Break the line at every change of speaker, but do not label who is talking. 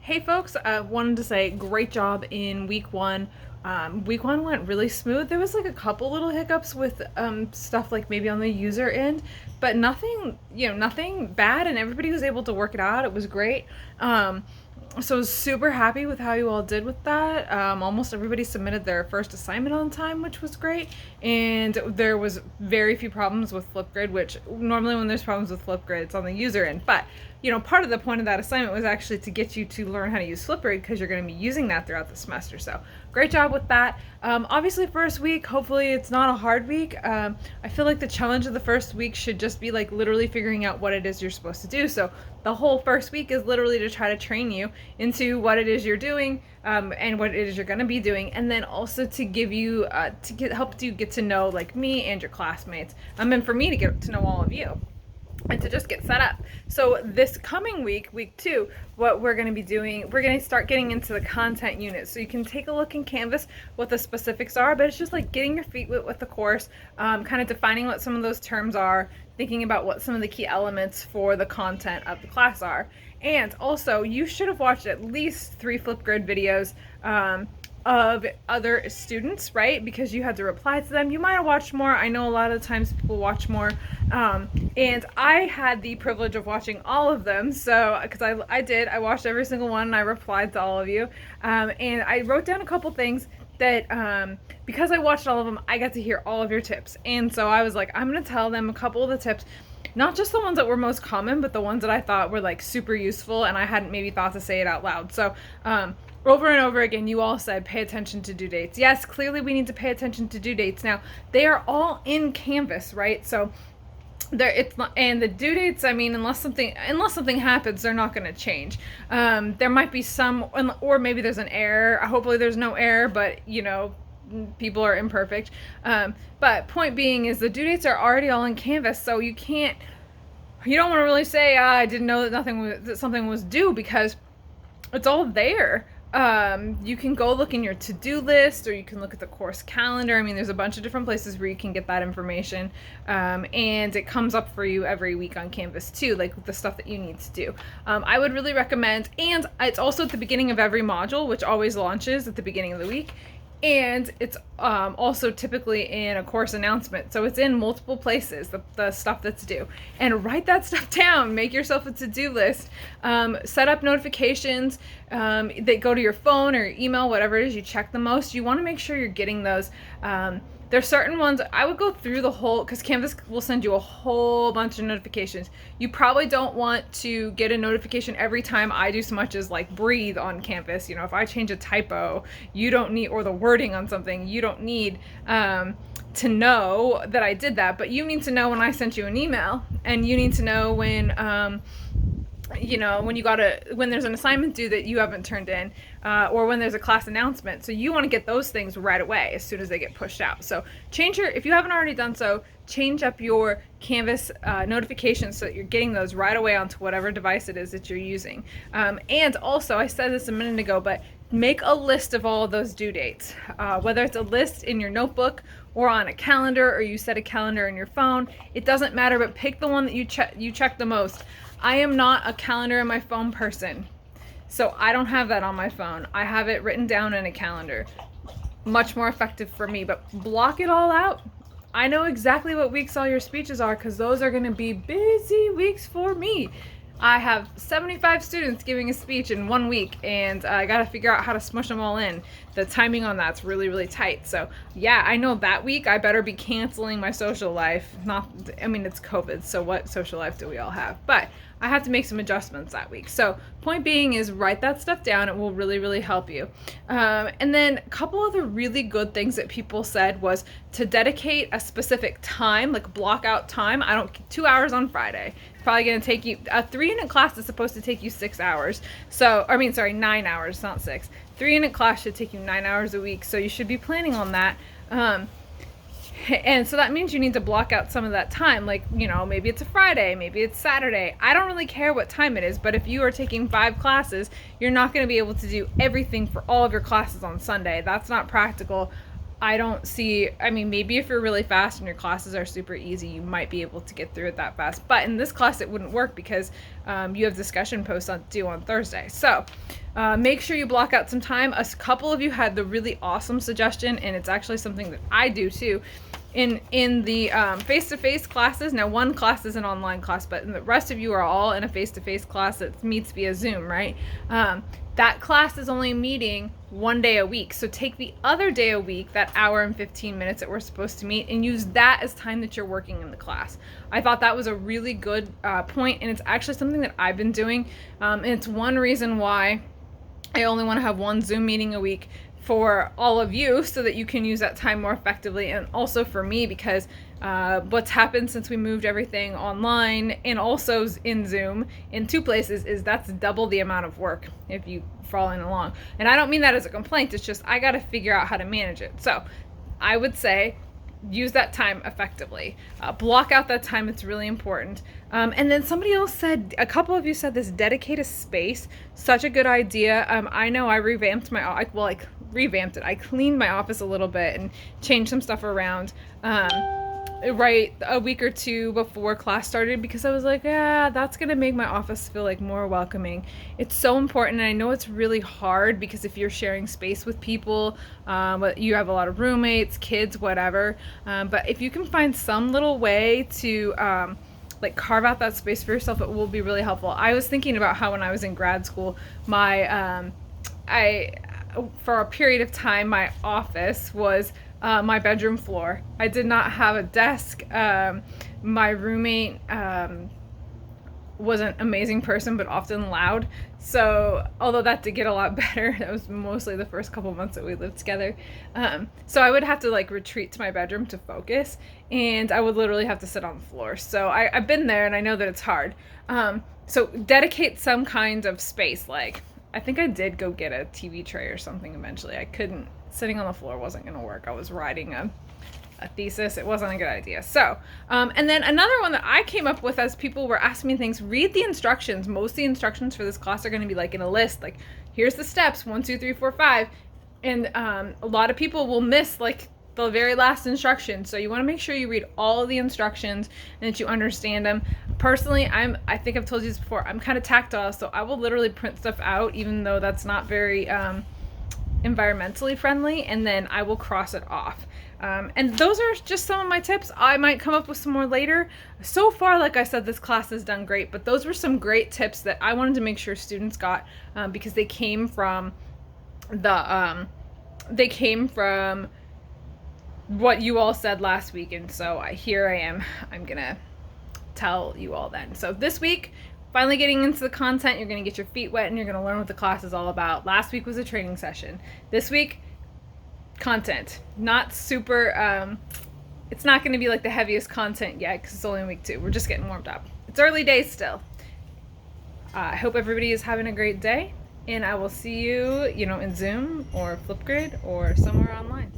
Hey folks, wanted to say great job in week one. Week one went really smooth. There was like a couple little hiccups with stuff like maybe on the user end, but nothing, nothing bad, and everybody was able to work it out. It was great. So I was super happy with how you all did with that. Almost everybody submitted their first assignment on time, which was great. And there was very few problems with Flipgrid, which normally when there's problems with Flipgrid, it's on the user end. But part of the point of that assignment was actually to get you to learn how to use Flipgrid because you're going to be using that throughout the semester. So great job with that. Obviously, first week, hopefully it's not a hard week. I feel like the challenge of the first week should just be like literally figuring out what it is you're supposed to do. So the whole first week is literally to try to train you into what it is you're doing and what it is you're going to be doing, and then also to give you help you get to know like me and your classmates, and for me to get to know all of you and to just get set up. So this coming week, week two, what we're going to be doing, we're going to start getting into the content unit. So you can take a look in Canvas what the specifics are, but it's just like getting your feet wet with the course, kind of defining what some of those terms are, thinking about what some of the key elements for the content of the class are. And also, you should have watched at least 3 Flipgrid videos of other students, right? Because you had to reply to them. You might have watched more. I know a lot of times people watch more. And I had the privilege of watching all of them. So, because I watched every single one and I replied to all of you. And I wrote down a couple things that, because I watched all of them, I got to hear all of your tips. And so I was like, I'm going to tell them a couple of the tips, not just the ones that were most common, but the ones that I thought were like super useful and I hadn't maybe thought to say it out loud. So, over and over again, you all said pay attention to due dates. Yes, clearly we need to pay attention to due dates. Now, they are all in Canvas, right? So it's not, and the due dates, I mean, unless something happens, they're not going to change. There might be some, or maybe there's an error. Hopefully there's no error, but people are imperfect. But point being is the due dates are already all in Canvas, so you don't want to really say, I didn't know that something was due, because it's all there. You can go look in your to-do list, or you can look at the course calendar. I mean, there's a bunch of different places where you can get that information, and it comes up for you every week on Canvas too, like the stuff that you need to do. I would really recommend, and it's also at the beginning of every module, which always launches at the beginning of the week. And it's also typically in a course announcement. So it's in multiple places, the stuff that's due. And write that stuff down. Make yourself a to-do list. Set up notifications that go to your phone or your email, whatever it is you check the most. You want to make sure you're getting those. There's certain ones, I would go through the whole, because Canvas will send you a whole bunch of notifications. You probably don't want to get a notification every time I do so much as like breathe on Canvas. If I change a typo, you don't need, or the wording on something, you don't need to know that I did that, but you need to know when I sent you an email, and you need to know when when there's an assignment due that you haven't turned in, or when there's a class announcement. So you want to get those things right away as soon as they get pushed out. So if you haven't already done so, change up your Canvas notifications so that you're getting those right away onto whatever device it is that you're using. And also, I said this a minute ago, but make a list of all of those due dates, whether it's a list in your notebook or on a calendar, or you set a calendar in your phone. It doesn't matter, but pick the one that you check the most. I am not a calendar in my phone person, so I don't have that on my phone. I have it written down in a calendar. Much more effective for me, but block it all out. I know exactly what weeks all your speeches are, because those are going to be busy weeks for me. I have 75 students giving a speech in 1 week, and I got to figure out how to smush them all in. The timing on that's really, really tight. So yeah, I know that week I better be canceling my social life. It's COVID, so what social life do we all have? But I have to make some adjustments that week. So point being is write that stuff down. It will really, really help you. And then a couple other really good things that people said was to dedicate a specific time, like block out time. 2 hours on Friday. It's probably going to take you, a 3-unit class is supposed to take you 6 hours. 9 hours, not 6. 3-unit class should take you 9 hours a week. So you should be planning on that. And so that means you need to block out some of that time, like, maybe it's a Friday, maybe it's Saturday. I don't really care what time it is, but if you are taking 5 classes, you're not going to be able to do everything for all of your classes on Sunday. That's not practical. I don't see, I mean, maybe if you're really fast and your classes are super easy, you might be able to get through it that fast. But in this class, it wouldn't work because you have discussion posts due on Thursday. So make sure you block out some time. A couple of you had the really awesome suggestion, and it's actually something that I do too. In the face-to-face classes, now one class is an online class, but the rest of you are all in a face-to-face class that meets via Zoom, right? That class is only meeting one day a week. So take the other day a week, that hour and 15 minutes that we're supposed to meet, and use that as time that you're working in the class. I thought that was a really good point, and it's actually something that I've been doing. And it's one reason why I only want to have one Zoom meeting a week for all of you, so that you can use that time more effectively, and also for me, because what's happened since we moved everything online and also in Zoom in two places is that's double the amount of work if you following along. And I don't mean that as a complaint, it's just I got to figure out how to manage it. So I would say use that time effectively. Block out that time, it's really important. And then somebody else said, a couple of you said this, dedicate a space. Such a good idea. I know I revamped I revamped it. I cleaned my office a little bit and changed some stuff around right a week or two before class started, because I was like, yeah, that's gonna make my office feel like more welcoming. It's so important, and I know it's really hard because if you're sharing space with people, you have a lot of roommates, kids, whatever, but if you can find some little way to like carve out that space for yourself, it will be really helpful. I was thinking about how when I was in grad school, for a period of time, my office was my bedroom floor. I did not have a desk. My roommate was an amazing person, but often loud. So although that did get a lot better, that was mostly the first couple months that we lived together. So I would have to like retreat to my bedroom to focus, and I would literally have to sit on the floor. So I've been there, and I know that it's hard. So dedicate some kind of space. Like, I think I did go get a TV tray or something eventually. I couldn't, sitting on the floor wasn't going to work. I was writing a thesis. It wasn't a good idea. So, and then another one that I came up with as people were asking me things, read the instructions. Most of the instructions for this class are going to be like in a list, like here's the steps, 1, 2, 3, 4, 5. And a lot of people will miss like the very last instruction. So you want to make sure you read all of the instructions and that you understand them. Personally, I think I've told you this before, I'm kind of tactile, so I will literally print stuff out, even though that's not very environmentally friendly, and then I will cross it off. And those are just some of my tips. I might come up with some more later. So far, like I said, this class has done great, but those were some great tips that I wanted to make sure students got, because they came from what you all said last week, and so here I am. I'm gonna tell you all then. So this week, finally getting into the content, you're gonna get your feet wet and you're gonna learn what the class is all about. Last week was a training session. This week, content. Not super, it's not gonna be like the heaviest content yet because it's only week 2. We're just getting warmed up. It's early days still. I hope everybody is having a great day, and I will see you, in Zoom or Flipgrid or somewhere online.